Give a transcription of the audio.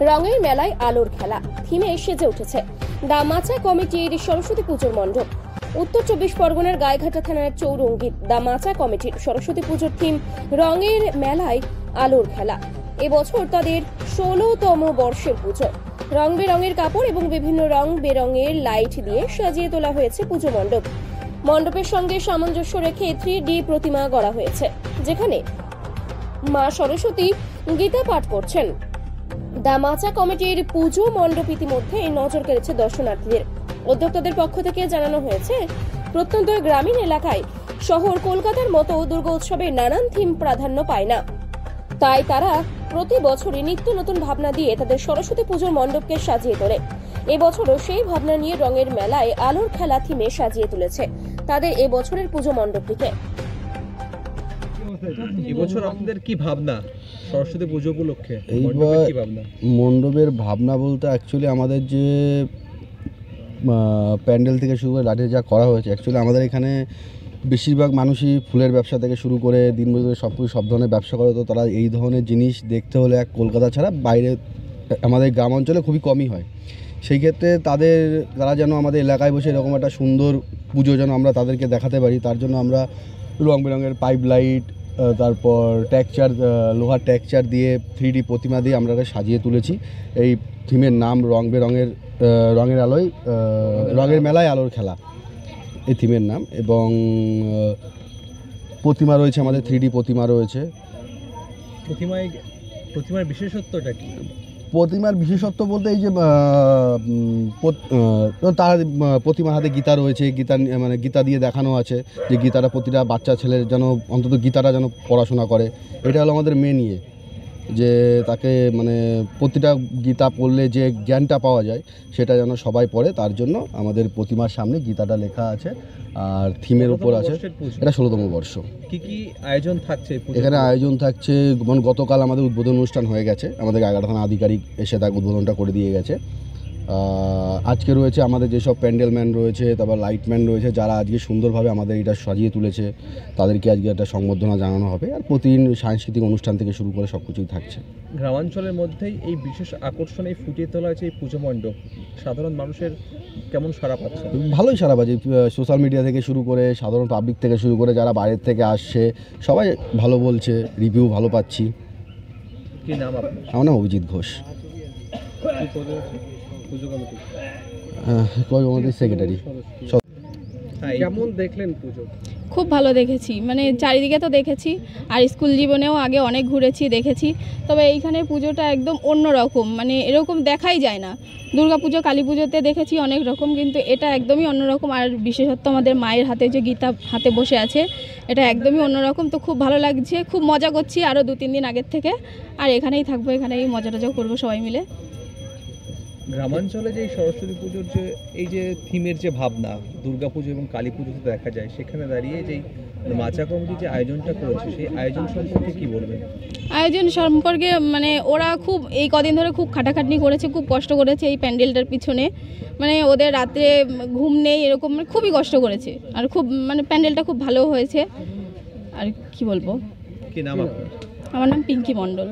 রঙের মেলায় আলোর খেলা থিমে সেজে উঠেছে দামাচা কমিটির সরস্বতী পুজোর মণ্ডপ। উত্তর 24 পরগনার গাইঘাটা থানার চৌরঙ্গীর দামাচা কমিটির সরস্বতী পুজোর থিম রঙের মেলায় আলোর খেলা। এবছর তাদের 16তম বর্ষের পুজো। রং বেরঙের কাপড় এবং বিভিন্ন রং বেরঙের লাইট দিয়ে সাজিয়ে তোলা হয়েছে পুজো মণ্ডপ। মণ্ডপের সঙ্গে সামঞ্জস্য রেখে 3D প্রতিমা গড়া হয়েছে, যেখানে মা সরস্বতী গীতা পাঠ করছেন। দামাচা কমিটির পুজো মণ্ডপ ইতিমধ্যে নজর কেড়েছে দর্শনার্থীদের। উদ্যোক্তাদের পক্ষ থেকে জানানো হয়েছে, প্রত্যন্ত গ্রামীণ এলাকায় শহর কলকাতার মতো দুর্গোৎসবে নানান থিম প্রাধান্য পায় না, তাই তারা প্রতি বছরই নিত্য নতুন ভাবনা দিয়ে তাদের সরস্বতী পুজোর মণ্ডপকে সাজিয়ে তোলে। এবছরও সেই ভাবনা নিয়ে রঙের মেলায় আলোর খেলা থিমে সাজিয়ে তুলেছে তাদের এবছরের পুজো মণ্ডপটিকে। এবছর আপনাদের কি ভাবনা সরস্বতী পুজো উপলক্ষে? মণ্ডপের ভাবনা বলতে অ্যাকচুয়ালি আমাদের যে প্যান্ডেল থেকে শুরু করে লাঠি যা করা হয়েছে, অ্যাকচুয়ালি আমাদের এখানে বেশিরভাগ মানুষই ফুলের ব্যবসা থেকে শুরু করে দিনমজুরি সব ধরনের ব্যবসা করে। তো তারা এই ধরনের জিনিস দেখতে হলে কলকাতা ছাড়া বাইরে আমাদের গ্রাম অঞ্চলে খুবই কমই হয়। সেই ক্ষেত্রে তারা যেন আমাদের এলাকায় বসে এরকম একটা সুন্দর পুজো যেন আমরা তাদেরকে দেখাতে পারি, তার জন্য আমরা রং বেরঙের পাইপ লাইট, তারপর লোহার টেক্সচার দিয়ে 3D প্রতিমা দিয়ে আমরা সাজিয়ে তুলেছি। এই থিমের নাম রঙের আলোয় রঙের মেলায় আলোর খেলা, এই থিমের নাম। এবং প্রতিমা রয়েছে, আমাদের 3D প্রতিমা রয়েছে। প্রতিমার বিশেষত্বটা কি? প্রতিমার বিশেষত্ব বলতে এই যে তার প্রতিমার হাতে গীতা রয়েছে, গীতা দিয়ে দেখানো আছে যে গীতাটা প্রতিটা বাচ্চা ছেলের যেন অন্তত গীতাটা যেন পড়াশোনা করে। এটা হলো আমাদের মেন যে তাকে প্রতিটা গীতা পড়লে যে জ্ঞানটা পাওয়া যায় সেটা যেন সবাই পড়ে, তার জন্য আমাদের প্রতিমার সামনে গীতাটা লেখা আছে আর থিমের উপর আছে। এটা 16তম বর্ষ। কি কি আয়োজন থাকছে এখানে? আয়োজন থাকছে, গতকাল আমাদের উদ্বোধন অনুষ্ঠান হয়ে গেছে, আমাদের গাইঘাটা থানা আধিকারিক এসে তাকে উদ্বোধনটা করে দিয়ে গেছে। আজকে রয়েছে আমাদের যেসব প্যান্ডেলম্যান রয়েছে, তারপর লাইটম্যান রয়েছে, যারা আজকে সুন্দরভাবে আমাদের এটা সাজিয়ে তুলেছে, তাদেরকে আজকে একটা সংবর্ধনা জানানো হবে। আর প্রতিদিন সাংস্কৃতিক অনুষ্ঠান থেকে শুরু করে সব কিছুই থাকছে। গ্রামাঞ্চলের মধ্যেই এই বিশেষ আকর্ষণ এই ফুটিয়ে তোলা হয়েছে এই পুজো মণ্ডপ। সাধারণ মানুষের কেমন সাড়া পাচ্ছে? ভালোই সাড়া পাচ্ছে। সোশ্যাল মিডিয়া থেকে শুরু করে সাধারণ পাবলিক থেকে শুরু করে যারা বাইরের থেকে আসছে সবাই ভালো বলছে, রিভিউ ভালো পাচ্ছি। কি নাম আপনার? আমার নাম অভিজিৎ ঘোষ, কমিটির সেক্রেটারি। কেমন দেখলেন পুজো? খুব ভালো দেখেছি, চারিদিকে তো দেখেছি, আর স্কুল জীবনেও আগে অনেক ঘুরেছি, দেখেছি। তবে এইখানে পুজোটা একদম অন্য রকম, এরকম দেখাই যায় না। দুর্গা পুজো, কালী পুজোতে দেখেছি অনেক রকম, কিন্তু এটা একদমই অন্যরকম। আর বিশেষত আমাদের মায়ের হাতে যে গীতা হাতে বসে আছে, এটা একদমই অন্যরকম। তো খুব ভালো লাগছে, খুব মজা করছি আরও 2-3 দিন আগের থেকে। আর এখানেই থাকবো, এখানেই মজা টজাও করবো সবাই মিলে। গ্রামাঞ্চলে যে সরস্বতী পুজোর যে এই যে থিমের যে ভাবনা দুর্গা পুজো এবং কালী পুজোতে দেখা যায়, সেখানে দাঁড়িয়ে যেই মাচা কমিটি যে আয়োজনটা করেছে, সেই আয়োজন সম্পর্কে কি বলবেন? আয়োজন সম্পর্কে ওরা খুব এই কদিন ধরে খুব খাটাখাটনি করেছে, খুব কষ্ট করেছে এই প্যান্ডেলটার পিছনে। ওদের রাত্রে ঘুম নেই, এরকম খুবই কষ্ট করেছে। আর খুব প্যান্ডেলটা খুব ভালো হয়েছে। আর কি বলবো? কি নাম আপনার? আমার নাম পিঙ্কি মণ্ডল।